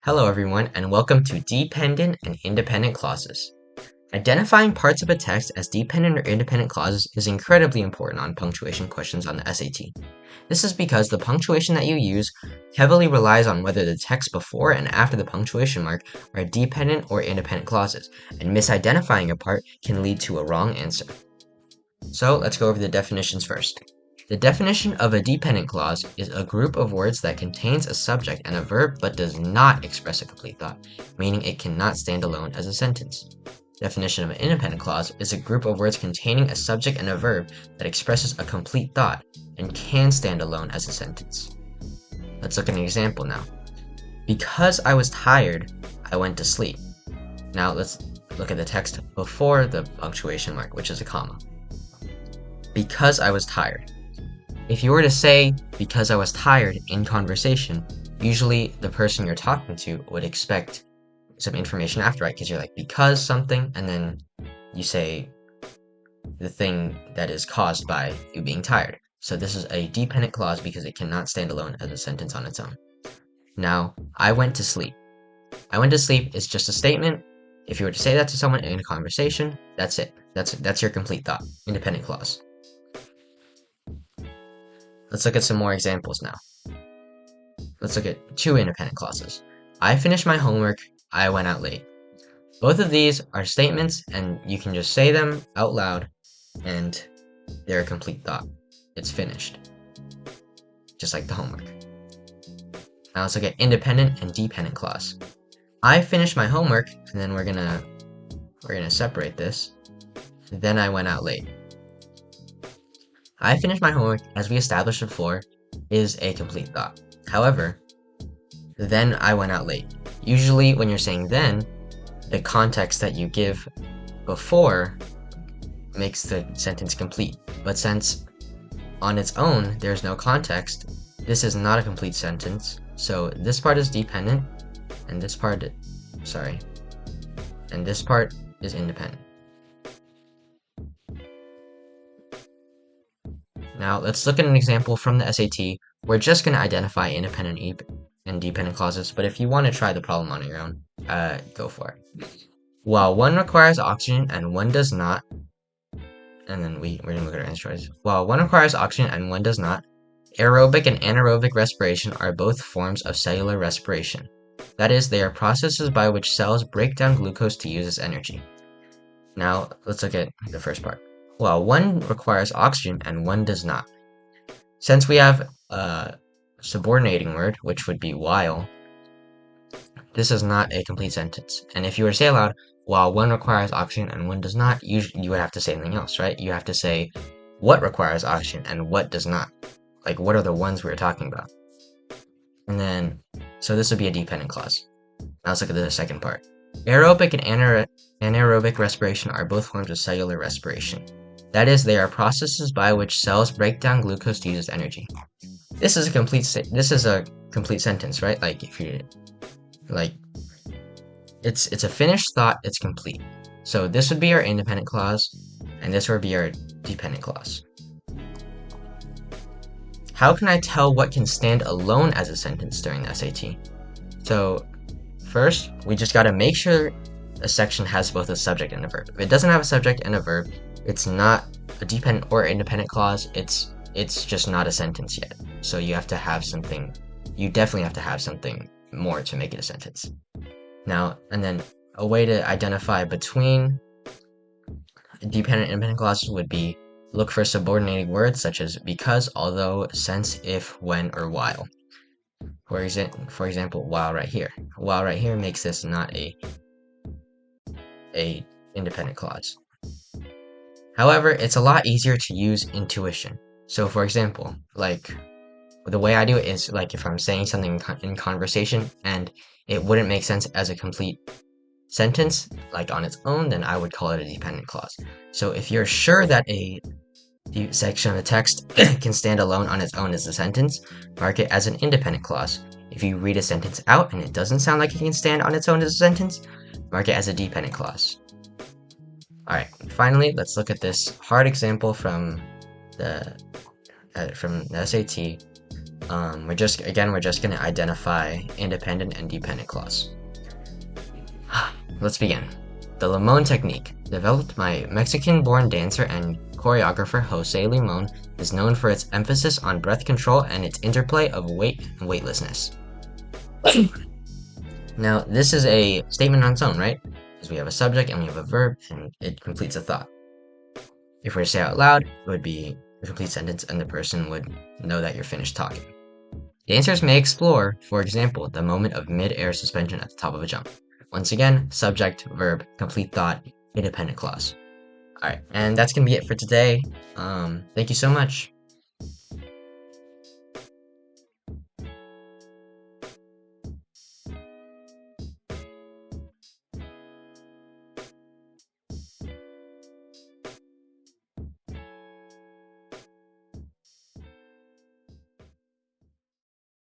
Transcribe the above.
Hello everyone, and welcome to Dependent and Independent Clauses. Identifying parts of a text as dependent or independent clauses is incredibly important on punctuation questions on the SAT. This is because the punctuation that you use heavily relies on whether the text before and after the punctuation mark are dependent or independent clauses, and misidentifying a part can lead to a wrong answer. So let's go over the definitions first. The definition of a dependent clause is a group of words that contains a subject and a verb but does not express a complete thought, meaning it cannot stand alone as a sentence. Definition of an independent clause is a group of words containing a subject and a verb that expresses a complete thought and can stand alone as a sentence. Let's look at an example now. Because I was tired, I went to sleep. Now let's look at the text before the punctuation mark, which is a comma. Because I was tired. If you were to say, because I was tired in conversation, usually the person you're talking to would expect some information after, right? Because you're like, because something, and then you say the thing that is caused by you being tired. So this is a dependent clause because it cannot stand alone as a sentence on its own. Now, I went to sleep. I went to sleep is just a statement. If you were to say that to someone in a conversation, that's it. That's your complete thought. Independent clause. Let's look at some more examples now. Let's look at two independent clauses. I finished my homework, I went out late. Both of these are statements and you can just say them out loud and they're a complete thought. It's finished. Just like the homework. Now let's look at independent and dependent clause. I finished my homework and then we're gonna separate this. Then I went out late. I finished my homework, as we established before, is a complete thought. However, then I went out late. Usually when you're saying then, the context that you give before makes the sentence complete. But since on its own there's no context, this is not a complete sentence. So this part is dependent, and this part is independent. Now, let's look at an example from the SAT. We're just going to identify independent and dependent clauses, but if you want to try the problem on your own, go for it. While one requires oxygen and one does not, and then we're going to look at our answer choice. While one requires oxygen and one does not, aerobic and anaerobic respiration are both forms of cellular respiration. That is, they are processes by which cells break down glucose to use as energy. Now, let's look at the first part. Well, one requires oxygen and one does not. Since we have a subordinating word, which would be while, this is not a complete sentence. And if you were to say aloud, while one requires oxygen and one does not, you would have to say something else, right? You have to say what requires oxygen and what does not. Like, what are the ones we were talking about? And then, so this would be a dependent clause. Now let's look at the second part. Aerobic and anaerobic respiration are both forms of cellular respiration. That is, they are processes by which cells break down glucose to use as energy. This is a complete sentence, right? Like if you it's a finished thought, it's complete. So this would be our independent clause, and this would be our dependent clause. How can I tell what can stand alone as a sentence during the SAT? So first, we just got to make sure a section has both a subject and a verb. If it doesn't have a subject and a verb, it's not a dependent or independent clause. It's just not a sentence yet. So you have to have something. You definitely have to have something more to make it a sentence. Now, and then a way to identify between dependent and independent clauses would be look for subordinating words such as because, although, since, if, when, or while. For example, while right here. While right here makes this not a independent clause. However, it's a lot easier to use intuition. So for example, like the way I do it is like if I'm saying something in conversation and it wouldn't make sense as a complete sentence, like on its own, then I would call it a dependent clause. So if you're sure that a section of the text can stand alone on its own as a sentence, mark it as an independent clause. If you read a sentence out and it doesn't sound like it can stand on its own as a sentence, mark it as a dependent clause. Alright, finally, let's look at this hard example from the SAT. We're just going to identify independent and dependent clause. Let's begin. The Limon technique, developed by Mexican-born dancer and choreographer Jose Limon, is known for its emphasis on breath control and its interplay of weight and weightlessness. Now, this is a statement on its own, right? Because we have a subject and we have a verb, and it completes a thought. If we were to say it out loud, it would be a complete sentence, and the person would know that you're finished talking. Dancers may explore, for example, the moment of mid-air suspension at the top of a jump. Once again, subject, verb, complete thought, independent clause. Alright, and that's going to be it for today. Thank you so much.